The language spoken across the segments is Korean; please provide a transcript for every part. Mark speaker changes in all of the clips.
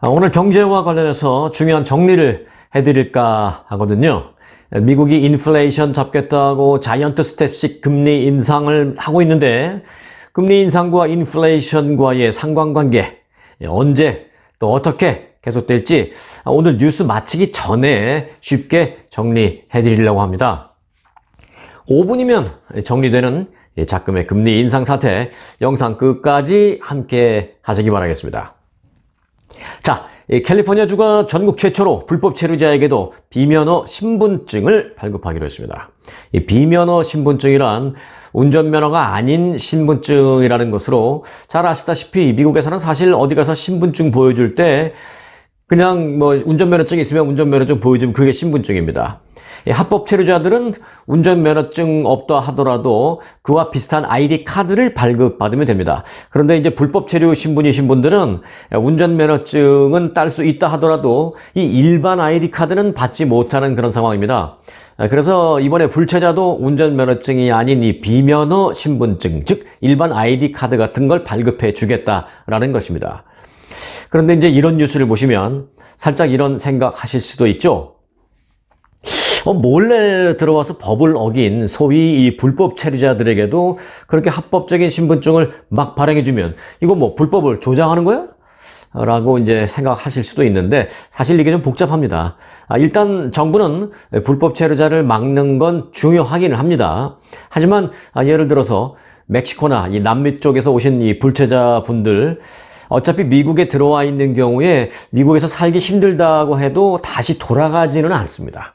Speaker 1: 오늘 경제와 관련해서 중요한 정리를 해드릴까 하거든요. 미국이 인플레이션 잡겠다고 자이언트 스텝식 금리 인상을 하고 있는데 금리 인상과 인플레이션과의 상관관계 언제 또 어떻게 계속될지 오늘 뉴스 마치기 전에 쉽게 정리해드리려고 합니다. 5분이면 정리되는 작금의 금리 인상 사태 영상 끝까지 함께 하시기 바라겠습니다. 자, 캘리포니아주가 전국 최초로 불법 체류자에게도 비면허 신분증을 발급하기로 했습니다. 이 비면허 신분증이란 운전면허가 아닌 신분증이라는 것으로 잘 아시다시피 미국에서는 사실 어디 가서 신분증 보여줄 때 그냥 운전면허증이 있으면 운전면허증 보여주면 그게 신분증입니다. 합법 체류자들은 운전면허증 없다 하더라도 그와 비슷한 아이디 카드를 발급받으면 됩니다. 그런데 이제 불법 체류 신분이신 분들은 운전면허증은 딸 수 있다 하더라도 이 일반 아이디 카드는 받지 못하는 그런 상황입니다. 그래서 이번에 불체자도 운전면허증이 아닌 이 비면허 신분증, 즉 일반 아이디 카드 같은 걸 발급해 주겠다라는 것입니다. 그런데 이제 이런 뉴스를 보시면 살짝 이런 생각하실 수도 있죠. 몰래 들어와서 법을 어긴 소위 이 불법 체류자들에게도 그렇게 합법적인 신분증을 막 발행해주면 이거 뭐 불법을 조장하는 거야? 라고 이제 생각하실 수도 있는데 사실 이게 좀 복잡합니다. 일단 정부는 불법 체류자를 막는 건 중요하기는 합니다. 하지만 예를 들어서 멕시코나 이 남미 쪽에서 오신 이 불체자분들 어차피 미국에 들어와 있는 경우에 미국에서 살기 힘들다고 해도 다시 돌아가지는 않습니다.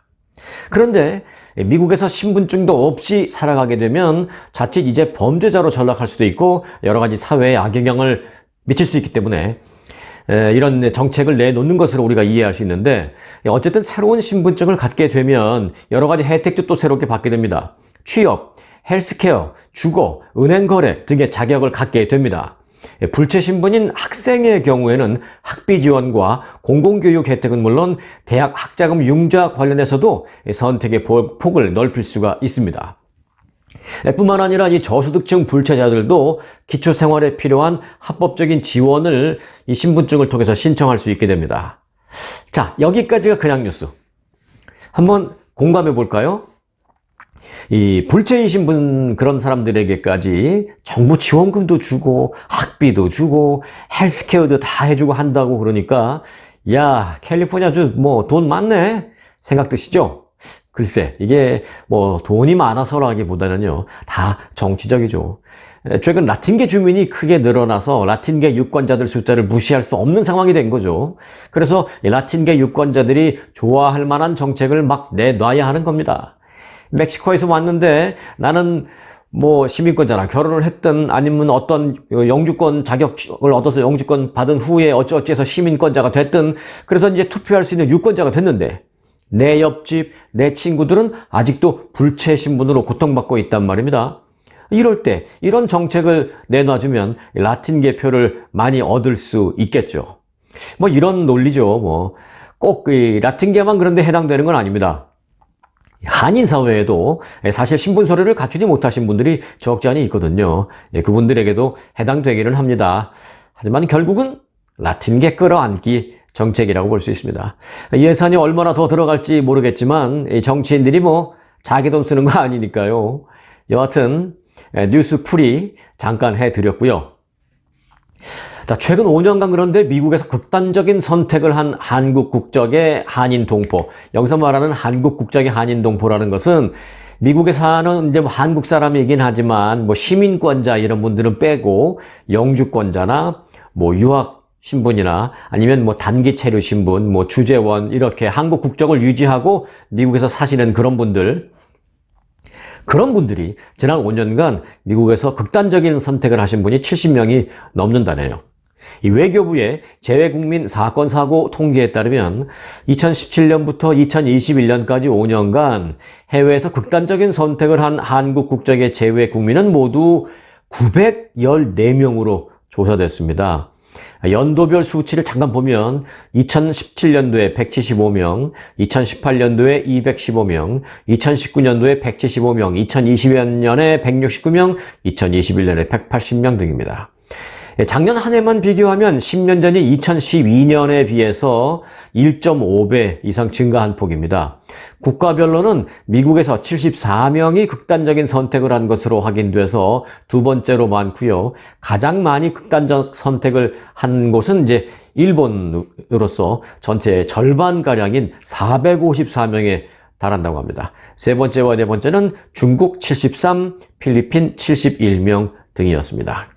Speaker 1: 그런데 미국에서 신분증도 없이 살아가게 되면 자칫 이제 범죄자로 전락할 수도 있고 여러 가지 사회에 악영향을 미칠 수 있기 때문에 이런 정책을 내놓는 것으로 우리가 이해할 수 있는데 어쨌든 새로운 신분증을 갖게 되면 여러 가지 혜택도 또 새롭게 받게 됩니다. 취업, 헬스케어, 주거, 은행 거래 등의 자격을 갖게 됩니다. 불체 신분인 학생의 경우에는 학비 지원과 공공교육 혜택은 물론 대학 학자금 융자 관련해서도 선택의 폭을 넓힐 수가 있습니다. 뿐만 아니라 이 저소득층 불체자들도 기초생활에 필요한 합법적인 지원을 이 신분증을 통해서 신청할 수 있게 됩니다. 자, 여기까지가 그냥 뉴스. 한번 공감해 볼까요? 이 불체이신 분 그런 사람들에게까지 정부 지원금도 주고 학비도 주고 헬스케어도 다 해주고 한다고 그러니까 야 캘리포니아주 뭐 돈 많네 생각 드시죠? 글쎄 이게 뭐 돈이 많아서라기보다는요 다 정치적이죠. 최근 라틴계 주민이 크게 늘어나서 라틴계 유권자들 숫자를 무시할 수 없는 상황이 된 거죠. 그래서 라틴계 유권자들이 좋아할 만한 정책을 막 내놔야 하는 겁니다. 멕시코에서 왔는데 나는 뭐 시민권자나 결혼을 했든 아니면 어떤 영주권 자격을 얻어서 영주권 받은 후에 어찌어찌해서 시민권자가 됐든 그래서 이제 투표할 수 있는 유권자가 됐는데 내 옆집, 내 친구들은 아직도 불체 신분으로 고통받고 있단 말입니다. 이럴 때 이런 정책을 내놔주면 라틴계 표를 많이 얻을 수 있겠죠. 뭐 이런 논리죠. 뭐 꼭 라틴계만 그런데 해당되는 건 아닙니다. 한인 사회에도 사실 신분 서류를 갖추지 못하신 분들이 적지 않이 있거든요. 그분들에게도 해당되기는 합니다. 하지만 결국은 라틴계 끌어안기 정책이라고 볼 수 있습니다. 예산이 얼마나 더 들어갈지 모르겠지만 정치인들이 뭐 자기 돈 쓰는 거 아니니까요. 여하튼 뉴스 풀이 잠깐 해드렸고요. 자, 최근 5년간 그런데 미국에서 극단적인 선택을 한 한국 국적의 한인 동포. 여기서 말하는 한국 국적의 한인 동포라는 것은 미국에 사는 이제 한국 사람이긴 하지만 뭐 시민권자 이런 분들은 빼고 영주권자나 뭐 유학 신분이나 아니면 뭐 단기 체류 신분, 뭐 주재원 이렇게 한국 국적을 유지하고 미국에서 사시는 그런 분들이 지난 5년간 미국에서 극단적인 선택을 하신 분이 70명이 넘는다네요. 이 외교부의 재외국민 사건 사고 통계에 따르면 2017년부터 2021년까지 5년간 해외에서 극단적인 선택을 한 한국 국적의 재외국민은 모두 914명으로 조사됐습니다. 연도별 수치를 잠깐 보면 2017년도에 175명, 2018년도에 215명, 2019년도에 175명, 2020년에 169명, 2021년에 180명 등입니다. 작년 한 해만 비교하면 10년 전인 2012년에 비해서 1.5배 이상 증가한 폭입니다. 국가별로는 미국에서 74명이 극단적인 선택을 한 것으로 확인돼서 두 번째로 많고요. 가장 많이 극단적 선택을 한 곳은 이제 일본으로서 전체의 절반가량인 454명에 달한다고 합니다. 세 번째와 네 번째는 중국 73, 필리핀 71명 등이었습니다.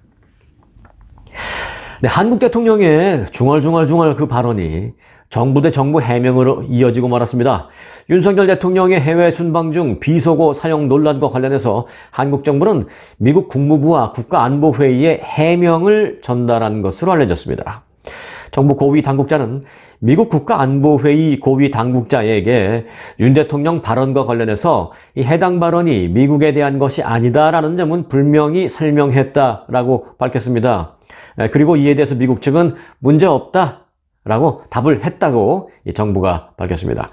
Speaker 1: 네, 한국 대통령의 중얼중얼 그 발언이 정부 대 정부 해명으로 이어지고 말았습니다. 윤석열 대통령의 해외 순방 중 비속어 사용 논란과 관련해서 한국 정부는 미국 국무부와 국가안보회의에 해명을 전달한 것으로 알려졌습니다. 정부 고위 당국자는 미국 국가안보회의 고위 당국자에게 윤 대통령 발언과 관련해서 이 해당 발언이 미국에 대한 것이 아니다라는 점은 분명히 설명했다라고 밝혔습니다. 그리고 이에 대해서 미국 측은 문제없다라고 답을 했다고 정부가 밝혔습니다.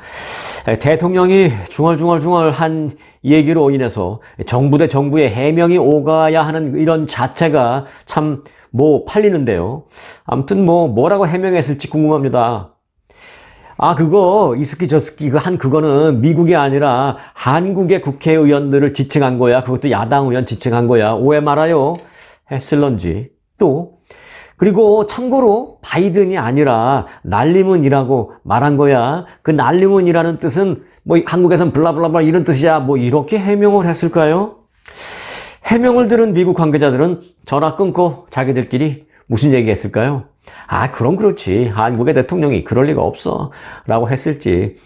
Speaker 1: 대통령이 중얼중얼한 얘기로 인해서 정부 대 정부의 해명이 오가야 하는 이런 자체가 참 팔리는데요. 아무튼 뭐라고 해명했을지 궁금합니다. 그거 이스키 저스키 그거는 미국이 아니라 한국의 국회의원들을 지칭한 거야. 그것도 야당 의원 지칭한 거야. 오해 말아요. 했을런지. 또 그리고 참고로 바이든이 아니라 날리문이라고 말한 거야. 그 날리문이라는 뜻은 한국에선 블라블라블라 이런 뜻이야. 이렇게 해명을 했을까요? 해명을 들은 미국 관계자들은 전화 끊고 자기들끼리 무슨 얘기 했을까요? 그럼 그렇지. 한국의 대통령이 그럴 리가 없어. 라고 했을지.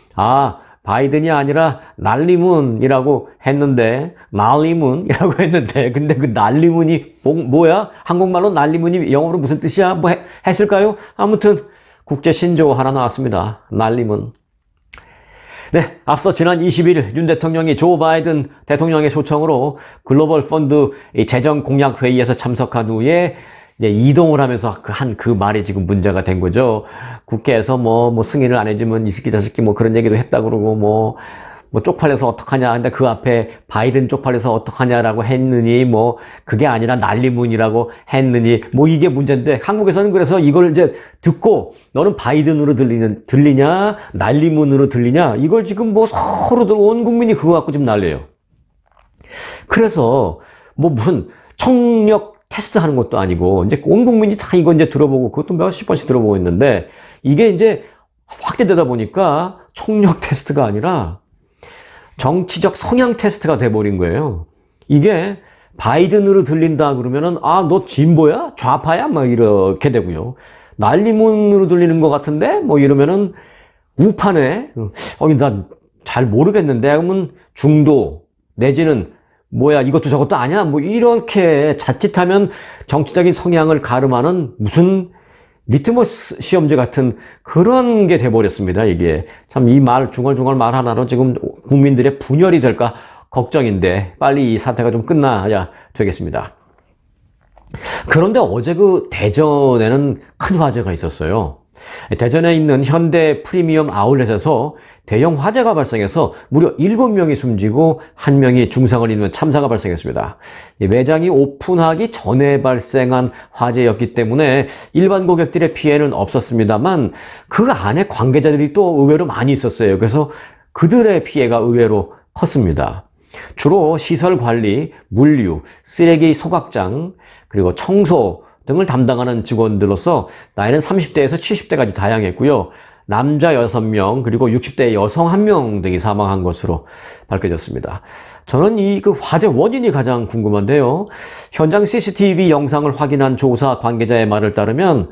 Speaker 1: 바이든이 아니라 날리문이라고 했는데, 근데 그 날리문이 뭐야? 한국말로 날리문이 영어로 무슨 뜻이야? 했을까요? 아무튼 국제 신조어 하나 나왔습니다. 날리문. 네, 앞서 지난 21일 윤 대통령이 조 바이든 대통령의 초청으로 글로벌 펀드 재정 공약 회의에서 참석한 후에 이동을 하면서 그 말이 지금 문제가 된 거죠. 국회에서 승인을 안 해주면 이스키 저스키 그런 얘기도 했다 그러고 쪽팔려서 어떡하냐. 근데 그 앞에 바이든 쪽팔려서 어떡하냐라고 했느니 그게 아니라 난리문이라고 했느니 이게 문제인데 한국에서는 그래서 이걸 이제 듣고 너는 바이든으로 들리냐 난리문으로 들리냐 이걸 지금 서로들 온 국민이 그거 갖고 지금 난리예요. 그래서 무슨 청력 테스트 하는 것도 아니고 이제 온 국민이 다 이거 이제 들어보고 그것도 몇십 번씩 들어보고 있는데 이게 이제 확대되다 보니까 청력 테스트가 아니라 정치적 성향 테스트가 돼버린 거예요. 이게 바이든으로 들린다 그러면은 너 진보야? 좌파야? 이렇게 되고요. 난리문으로 들리는 것 같은데? 이러면은 우파네? 난 잘 모르겠는데? 그러면 중도 내지는 이것도 저것도 아니야? 이렇게 자칫하면 정치적인 성향을 가름하는 무슨 리트머스 시험지 같은 그런 게 돼버렸습니다. 이게 참 이 중얼중얼 말 하나로 지금 국민들의 분열이 될까 걱정인데 빨리 이 사태가 좀 끝나야 되겠습니다. 그런데 어제 그 대전에는 큰 화재가 있었어요. 대전에 있는 현대 프리미엄 아울렛에서 대형 화재가 발생해서 무려 7명이 숨지고 1명이 중상을 입는 참사가 발생했습니다. 매장이 오픈하기 전에 발생한 화재였기 때문에 일반 고객들의 피해는 없었습니다만 그 안에 관계자들이 또 의외로 많이 있었어요. 그래서 그들의 피해가 의외로 컸습니다. 주로 시설 관리, 물류, 쓰레기 소각장, 그리고 청소 등을 담당하는 직원들로서 나이는 30대에서 70대까지 다양했고요. 남자 6명, 그리고 60대 여성 1명 등이 사망한 것으로 밝혀졌습니다. 저는 그 화재 원인이 가장 궁금한데요. 현장 CCTV 영상을 확인한 조사 관계자의 말을 따르면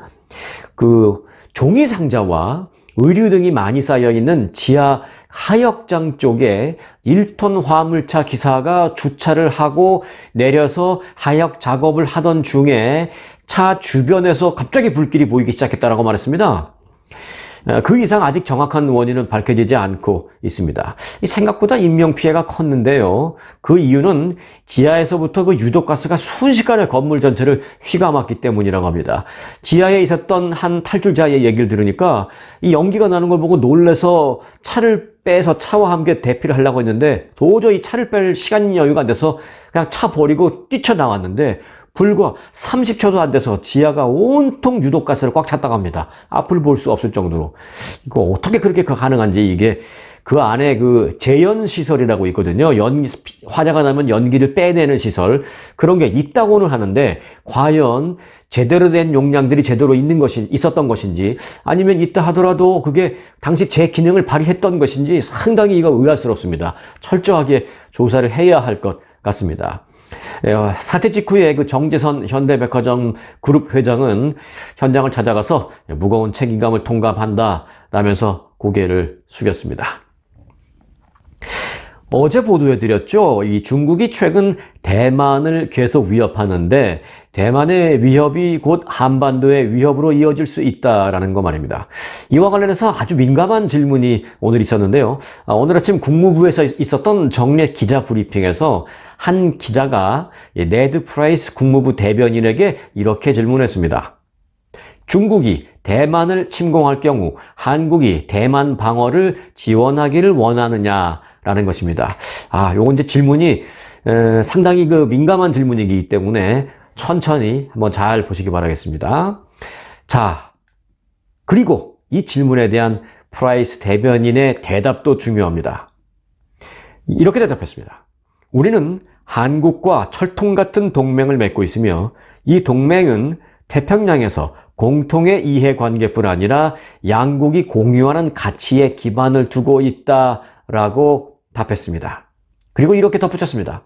Speaker 1: 그 종이 상자와 의류 등이 많이 쌓여 있는 지하 하역장 쪽에 1톤 화물차 기사가 주차를 하고 내려서 하역 작업을 하던 중에 차 주변에서 갑자기 불길이 보이기 시작했다라고 말했습니다. 그 이상 아직 정확한 원인은 밝혀지지 않고 있습니다. 생각보다 인명피해가 컸는데요. 그 이유는 지하에서부터 그 유독가스가 순식간에 건물 전체를 휘감았기 때문이라고 합니다. 지하에 있었던 한 탈출자의 얘기를 들으니까 이 연기가 나는 걸 보고 놀라서 차를 빼서 차와 함께 대피를 하려고 했는데 도저히 차를 뺄 시간 여유가 안 돼서 그냥 차 버리고 뛰쳐나왔는데 불과 30초도 안 돼서 지하가 온통 유독가스를 꽉 찼다고 합니다. 앞을 볼 수 없을 정도로. 이거 어떻게 그렇게 가능한지, 이게 그 안에 그 재연 시설이라고 있거든요. 화재가 나면 연기를 빼내는 시설. 그런 게 있다고는 하는데, 과연 제대로 된 용량들이 제대로 있었던 것인지, 아니면 있다 하더라도 그게 당시 제 기능을 발휘했던 것인지 상당히 이거 의아스럽습니다. 철저하게 조사를 해야 할 것 같습니다. 사태 직후에 그 정재선 현대백화점 그룹 회장은 현장을 찾아가서 무거운 책임감을 통감한다라면서 고개를 숙였습니다. 어제 보도해드렸죠. 이 중국이 최근 대만을 계속 위협하는데, 대만의 위협이 곧 한반도의 위협으로 이어질 수 있다라는 거 말입니다. 이와 관련해서 아주 민감한 질문이 오늘 있었는데요. 오늘 아침 국무부에서 있었던 정례 기자 브리핑에서 한 기자가 네드 프라이스 국무부 대변인에게 이렇게 질문했습니다. 중국이 대만을 침공할 경우 한국이 대만 방어를 지원하기를 원하느냐라는 것입니다. 요건 이제 질문이 상당히 그 민감한 질문이기 때문에 천천히 한번 잘 보시기 바라겠습니다. 자, 그리고 이 질문에 대한 프라이스 대변인의 대답도 중요합니다. 이렇게 대답했습니다. 우리는 한국과 철통 같은 동맹을 맺고 있으며, 이 동맹은 태평양에서 공통의 이해관계뿐 아니라 양국이 공유하는 가치에 기반을 두고 있다라고 답했습니다. 그리고 이렇게 덧붙였습니다.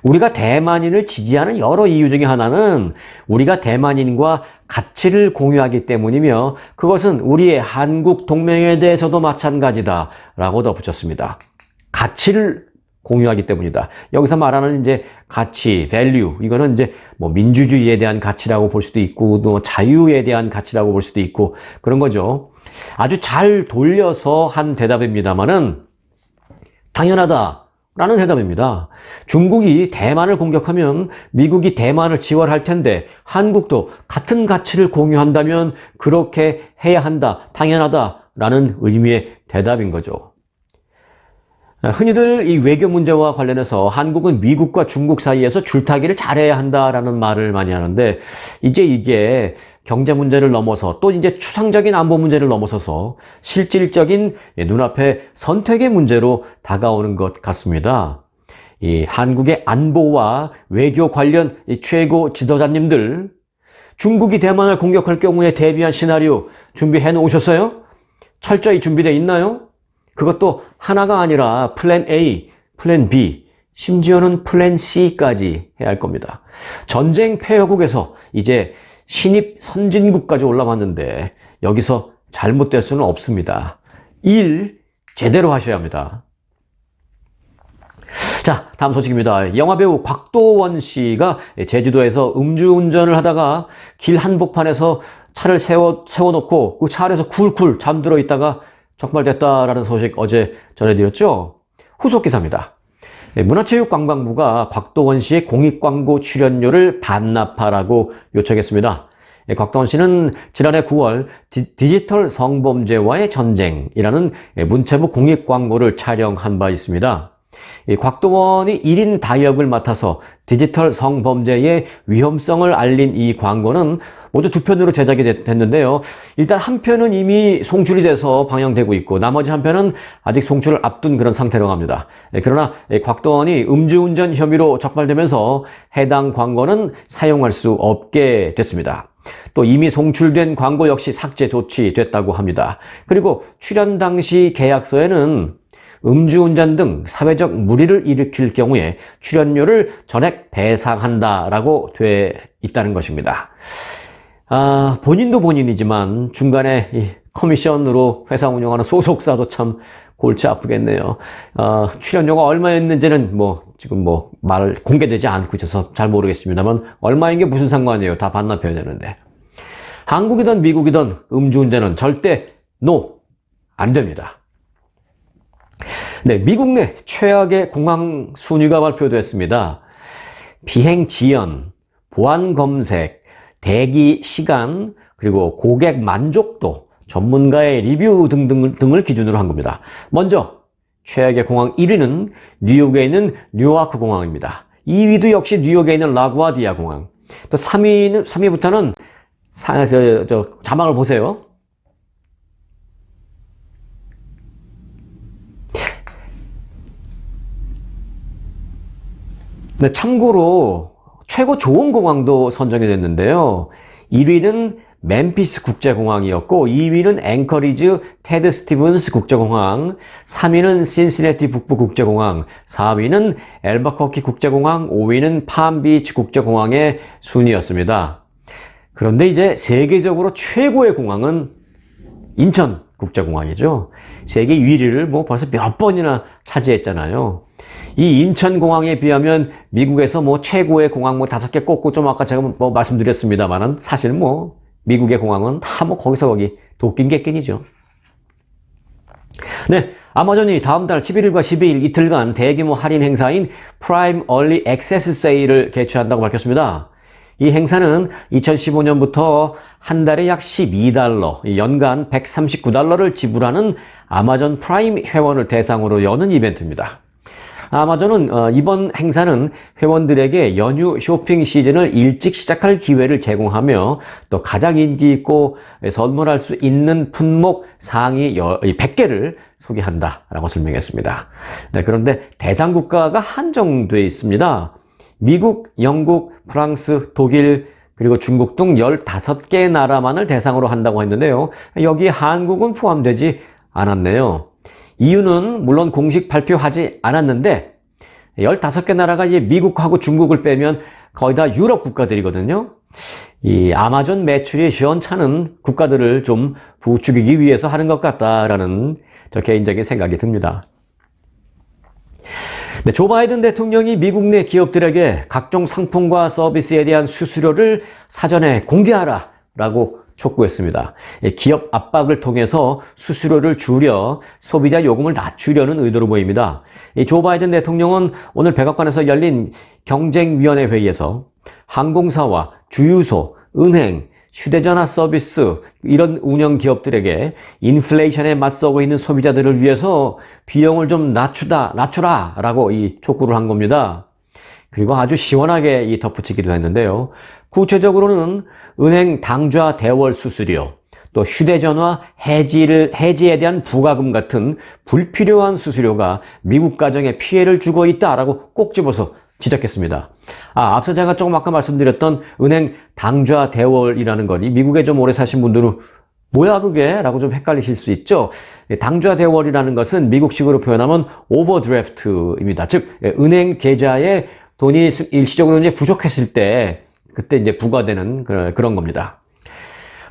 Speaker 1: 우리가 대만인을 지지하는 여러 이유 중에 하나는 우리가 대만인과 가치를 공유하기 때문이며, 그것은 우리의 한국 동맹에 대해서도 마찬가지다라고 덧붙였습니다. 가치를 공유하기 때문이다. 여기서 말하는 이제 가치, value, 이거는 이제 뭐 민주주의에 대한 가치라고 볼 수도 있고, 또 자유에 대한 가치라고 볼 수도 있고, 그런 거죠. 아주 잘 돌려서 한 대답입니다만은 당연하다라는 대답입니다. 중국이 대만을 공격하면 미국이 대만을 지원할 텐데, 한국도 같은 가치를 공유한다면 그렇게 해야 한다, 당연하다라는 의미의 대답인 거죠. 흔히들 이 외교 문제와 관련해서 한국은 미국과 중국 사이에서 줄타기를 잘해야 한다라는 말을 많이 하는데, 이제 이게 경제 문제를 넘어서 또 이제 추상적인 안보 문제를 넘어서서 실질적인 눈앞에 선택의 문제로 다가오는 것 같습니다. 이 한국의 안보와 외교 관련 이 최고 지도자님들, 중국이 대만을 공격할 경우에 대비한 시나리오 준비해 놓으셨어요? 철저히 준비되어 있나요? 그것도 하나가 아니라 플랜 A, 플랜 B, 심지어는 플랜 C까지 해야 할 겁니다. 전쟁 폐허국에서 이제 신입 선진국까지 올라왔는데 여기서 잘못될 수는 없습니다. 일 제대로 하셔야 합니다. 자, 다음 소식입니다. 영화배우 곽도원 씨가 제주도에서 음주운전을 하다가 길 한복판에서 차를 세워놓고 그 차 안에서 쿨쿨 잠들어 있다가 적발됐다라는 소식 어제 전해드렸죠? 후속 기사입니다. 문화체육관광부가 곽도원 씨의 공익광고 출연료를 반납하라고 요청했습니다. 곽도원 씨는 지난해 9월 디지털 성범죄와의 전쟁이라는 문체부 공익광고를 촬영한 바 있습니다. 곽도원이 1인 다역을 맡아서 디지털 성범죄의 위험성을 알린 이 광고는 모두 2편으로 제작이 됐는데요. 일단 한 편은 이미 송출이 돼서 방영되고 있고, 나머지 한 편은 아직 송출을 앞둔 그런 상태로 갑니다. 그러나 곽도원이 음주운전 혐의로 적발되면서 해당 광고는 사용할 수 없게 됐습니다. 또 이미 송출된 광고 역시 삭제 조치됐다고 합니다. 그리고 출연 당시 계약서에는 음주운전 등 사회적 무리를 일으킬 경우에 출연료를 전액 배상한다라고 돼 있다는 것입니다. 본인도 본인이지만 중간에 이 커미션으로 회사 운영하는 소속사도 참 골치 아프겠네요. 출연료가 얼마였는지는 지금 공개되지 않고 있어서 잘 모르겠습니다만, 얼마인 게 무슨 상관이에요. 다 반납해야 되는데. 한국이든 미국이든 음주운전은 절대 안 됩니다. 네, 미국 내 최악의 공항 순위가 발표됐습니다. 비행 지연, 보안 검색, 대기 시간, 그리고 고객 만족도, 전문가의 리뷰 등을 기준으로 한 겁니다. 먼저 최악의 공항 1위는 뉴욕에 있는 뉴아크 공항입니다. 2위도 역시 뉴욕에 있는 라구아디아 공항. 또 3위부터는 자막을 보세요. 네, 참고로 최고 좋은 공항도 선정이 됐는데요. 1위는 멤피스 국제공항이었고 2위는 앵커리즈 테드 스티븐스 국제공항, 3위는 신시내티 북부 국제공항, 4위는 엘버커키 국제공항, 5위는 팜비치 국제공항의 순이었습니다. 그런데 이제 세계적으로 최고의 공항은 인천 국제공항이죠. 세계 1위를 뭐 벌써 몇 번이나 차지했잖아요. 이 인천공항에 비하면 미국에서 뭐 최고의 공항 뭐 5개 꼽고 좀 아까 제가 뭐 말씀드렸습니다만은 사실 뭐 미국의 공항은 다 뭐 거기서 거기 도끼인 객끼이죠. 네, 아마존이 다음 달 11일과 12일 이틀간 대규모 할인 행사인 프라임 얼리 액세스 세일을 개최한다고 밝혔습니다. 이 행사는 2015년부터 한 달에 약 12달러, 연간 139달러를 지불하는 아마존 프라임 회원을 대상으로 여는 이벤트입니다. 아마존은 이번 행사는 회원들에게 연휴 쇼핑 시즌을 일찍 시작할 기회를 제공하며 또 가장 인기 있고 선물할 수 있는 품목 상위 100개를 소개한다라고 설명했습니다. 네, 그런데 대상 국가가 한정되어 있습니다. 미국, 영국, 프랑스, 독일, 그리고 중국 등 15개 나라만을 대상으로 한다고 했는데요. 여기에 한국은 포함되지 않았네요. 이유는 물론 공식 발표하지 않았는데 15개 나라가 이제 미국하고 중국을 빼면 거의 다 유럽 국가들이거든요. 이 아마존 매출이 시원찮은 국가들을 좀 부추기기 위해서 하는 것 같다라는 저 개인적인 생각이 듭니다. 네, 조 바이든 대통령이 미국 내 기업들에게 각종 상품과 서비스에 대한 수수료를 사전에 공개하라라고 촉구했습니다. 기업 압박을 통해서 수수료를 줄여 소비자 요금을 낮추려는 의도로 보입니다. 조 바이든 대통령은 오늘 백악관에서 열린 경쟁위원회 회의에서 항공사와 주유소, 은행, 휴대전화 서비스 이런 운영 기업들에게 인플레이션에 맞서고 있는 소비자들을 위해서 비용을 좀 낮추라라고 촉구를 한 겁니다. 그리고 아주 시원하게 덧붙이기도 했는데요. 구체적으로는 은행 당좌 대월 수수료, 또 휴대전화 해지에 대한 부과금 같은 불필요한 수수료가 미국 가정에 피해를 주고 있다라고 꼭 집어서 지적했습니다. 앞서 제가 조금 아까 말씀드렸던 은행 당좌 대월이라는 것, 미국에 좀 오래 사신 분들은 뭐야 그게? 라고 좀 헷갈리실 수 있죠. 당좌 대월이라는 것은 미국식으로 표현하면 오버드래프트입니다. 즉 은행 계좌에 돈이 일시적으로 이제 부족했을 때 그때 이제 부과되는 그런 겁니다.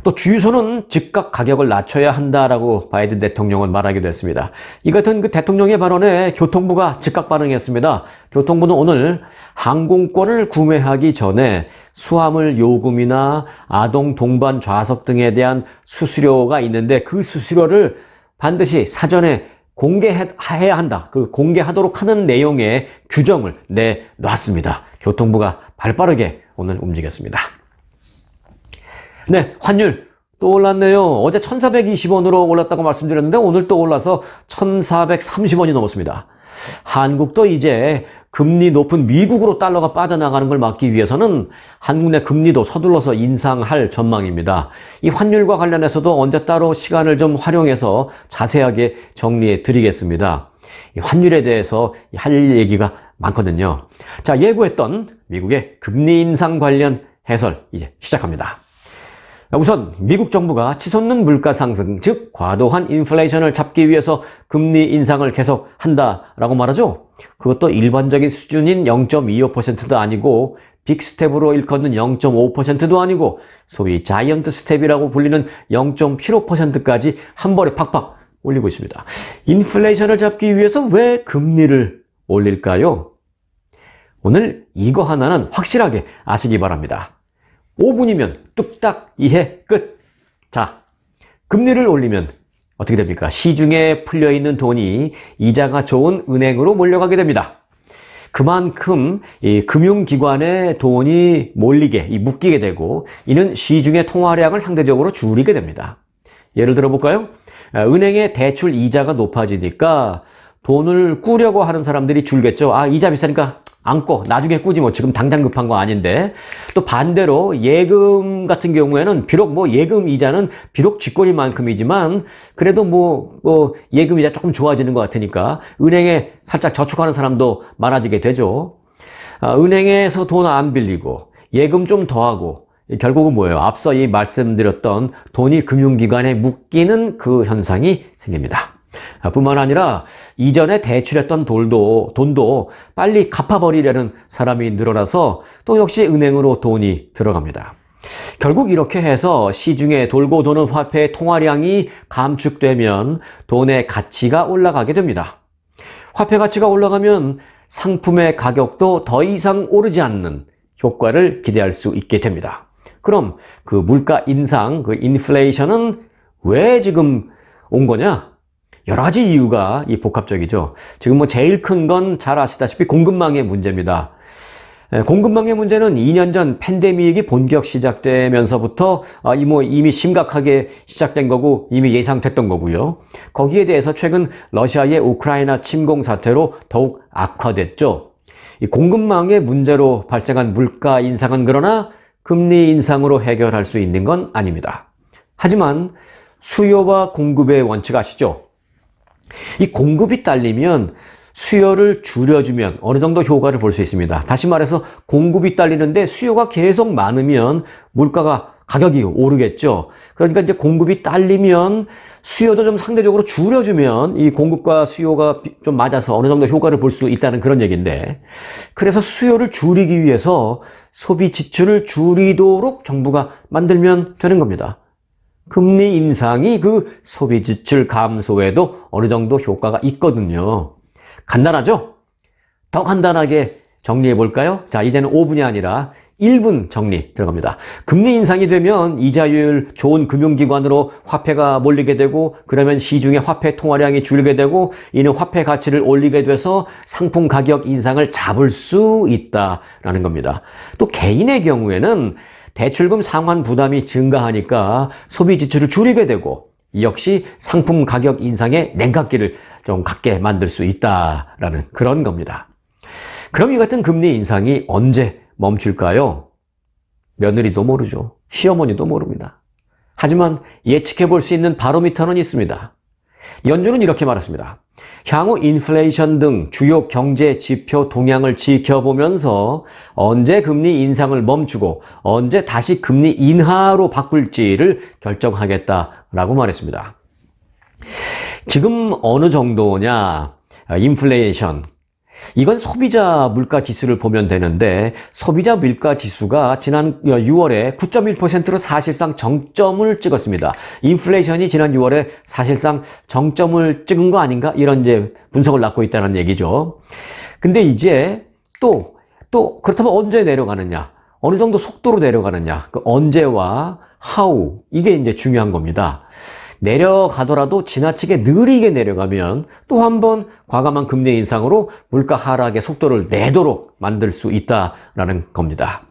Speaker 1: 또 주유소는 즉각 가격을 낮춰야 한다라고 바이든 대통령은 말하기도 했습니다. 이 같은 그 대통령의 발언에 교통부가 즉각 반응했습니다. 교통부는 오늘 항공권을 구매하기 전에 수화물 요금이나 아동 동반 좌석 등에 대한 수수료가 있는데 그 수수료를 반드시 사전에 공개해야 한다. 그 공개하도록 하는 내용의 규정을 내놨습니다. 교통부가 발빠르게 오늘 움직였습니다. 네, 환율 또 올랐네요. 어제 1420원으로 올랐다고 말씀드렸는데 오늘 또 올라서 1430원이 넘었습니다. 한국도 이제 금리 높은 미국으로 달러가 빠져나가는 걸 막기 위해서는 한국 내 금리도 서둘러서 인상할 전망입니다. 이 환율과 관련해서도 언제 따로 시간을 좀 활용해서 자세하게 정리해 드리겠습니다. 이 환율에 대해서 할 얘기가 많거든요. 자, 예고했던 미국의 금리 인상 관련 해설 이제 시작합니다. 우선 미국 정부가 치솟는 물가 상승, 즉 과도한 인플레이션을 잡기 위해서 금리 인상을 계속한다라고 말하죠. 그것도 일반적인 수준인 0.25%도 아니고 빅스텝으로 일컫는 0.5%도 아니고 소위 자이언트 스텝이라고 불리는 0.75%까지 한 번에 팍팍 올리고 있습니다. 인플레이션을 잡기 위해서 왜 금리를 올릴까요? 오늘 이거 하나는 확실하게 아시기 바랍니다. 5분이면 뚝딱 이해 끝. 자, 금리를 올리면 어떻게 됩니까? 시중에 풀려있는 돈이 이자가 좋은 은행으로 몰려가게 됩니다. 그만큼 이 금융기관에 돈이 묶이게 되고 이는 시중의 통화량을 상대적으로 줄이게 됩니다. 예를 들어 볼까요? 은행의 대출 이자가 높아지니까 돈을 꾸려고 하는 사람들이 줄겠죠. 이자 비싸니까 안고 나중에 꾸지 뭐 지금 당장 급한 거 아닌데. 또 반대로 예금 같은 경우에는 비록 뭐 예금 이자는 비록 쥐꼬리만큼이지만 그래도 뭐 예금 이자 조금 좋아지는 것 같으니까 은행에 살짝 저축하는 사람도 많아지게 되죠. 은행에서 돈 안 빌리고 예금 좀 더 하고 결국은 뭐예요? 앞서 이 말씀드렸던 돈이 금융기관에 묶이는 그 현상이 생깁니다. 뿐만 아니라 이전에 대출했던 돈도 빨리 갚아버리려는 사람이 늘어나서 또 역시 은행으로 돈이 들어갑니다. 결국 이렇게 해서 시중에 돌고 도는 화폐의 통화량이 감축되면 돈의 가치가 올라가게 됩니다. 화폐 가치가 올라가면 상품의 가격도 더 이상 오르지 않는 효과를 기대할 수 있게 됩니다. 그럼 그 물가 인상, 그 인플레이션은 왜 지금 온 거냐? 여러 가지 이유가 복합적이죠. 지금 뭐 제일 큰 건 잘 아시다시피 공급망의 문제입니다. 공급망의 문제는 2년 전 팬데믹이 본격 시작되면서부터 이미 심각하게 시작된 거고 이미 예상됐던 거고요. 거기에 대해서 최근 러시아의 우크라이나 침공 사태로 더욱 악화됐죠. 이 공급망의 문제로 발생한 물가 인상은 그러나 금리 인상으로 해결할 수 있는 건 아닙니다. 하지만 수요와 공급의 원칙 아시죠? 이 공급이 딸리면 수요를 줄여주면 어느 정도 효과를 볼 수 있습니다. 다시 말해서 공급이 딸리는데 수요가 계속 많으면 가격이 오르겠죠. 그러니까 이제 공급이 딸리면 수요도 좀 상대적으로 줄여주면 이 공급과 수요가 좀 맞아서 어느 정도 효과를 볼 수 있다는 그런 얘기인데, 그래서 수요를 줄이기 위해서 소비 지출을 줄이도록 정부가 만들면 되는 겁니다. 금리 인상이 그 소비 지출 감소에도 어느 정도 효과가 있거든요. 간단하죠? 더 간단하게 정리해 볼까요? 자, 이제는 5분이 아니라 1분 정리 들어갑니다. 금리 인상이 되면 이자율 좋은 금융기관으로 화폐가 몰리게 되고, 그러면 시중의 화폐 통화량이 줄게 되고, 이는 화폐 가치를 올리게 돼서 상품 가격 인상을 잡을 수 있다라는 겁니다. 또 개인의 경우에는 대출금 상환 부담이 증가하니까 소비 지출을 줄이게 되고, 역시 상품 가격 인상에 냉각기를 좀 갖게 만들 수 있다라는 그런 겁니다. 그럼 이 같은 금리 인상이 언제 멈출까요? 며느리도 모르죠. 시어머니도 모릅니다. 하지만 예측해 볼 수 있는 바로미터는 있습니다. 연준은 이렇게 말했습니다. 향후 인플레이션 등 주요 경제 지표 동향을 지켜보면서 언제 금리 인상을 멈추고 언제 다시 금리 인하로 바꿀지를 결정하겠다라고 말했습니다. 지금 어느 정도냐? 인플레이션. 이건 소비자 물가 지수를 보면 되는데, 소비자 물가 지수가 지난 6월에 9.1%로 사실상 정점을 찍었습니다. 인플레이션이 지난 6월에 사실상 정점을 찍은 거 아닌가? 이런 이제 분석을 낳고 있다는 얘기죠. 근데 이제 또 그렇다면 언제 내려가느냐? 어느 정도 속도로 내려가느냐? 그 언제와 how, 이게 이제 중요한 겁니다. 내려가더라도 지나치게 느리게 내려가면 또 한 번 과감한 금리 인상으로 물가 하락의 속도를 내도록 만들 수 있다라는 겁니다.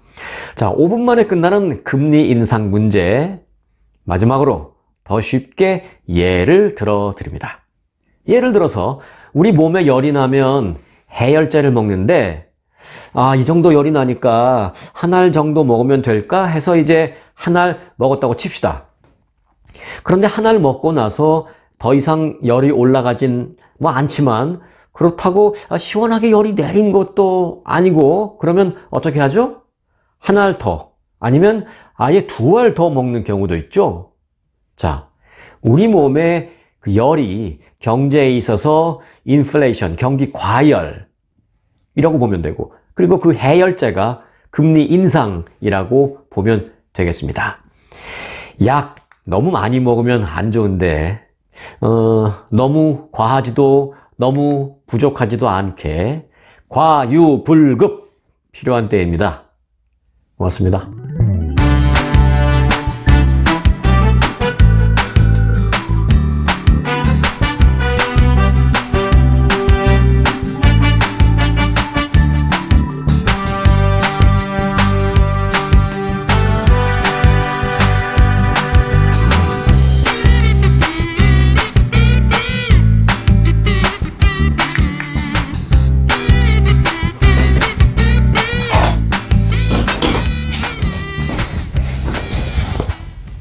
Speaker 1: 자, 5분 만에 끝나는 금리 인상 문제, 마지막으로 더 쉽게 예를 들어 드립니다. 예를 들어서 우리 몸에 열이 나면 해열제를 먹는데, 이 정도 열이 나니까 한 알 정도 먹으면 될까 해서 이제 한 알 먹었다고 칩시다. 그런데 한 알 먹고 나서 더 이상 열이 올라가진 않지만, 그렇다고 시원하게 열이 내린 것도 아니고, 그러면 어떻게 하죠? 한 알 더, 아니면 아예 두 알 더 먹는 경우도 있죠. 자, 우리 몸의 그 열이 경제에 있어서 인플레이션, 경기 과열이라고 보면 되고, 그리고 그 해열제가 금리 인상이라고 보면 되겠습니다. 약 너무 많이 먹으면 안 좋은데, 너무 과하지도 너무 부족하지도 않게 과유불급 필요한 때입니다. 고맙습니다.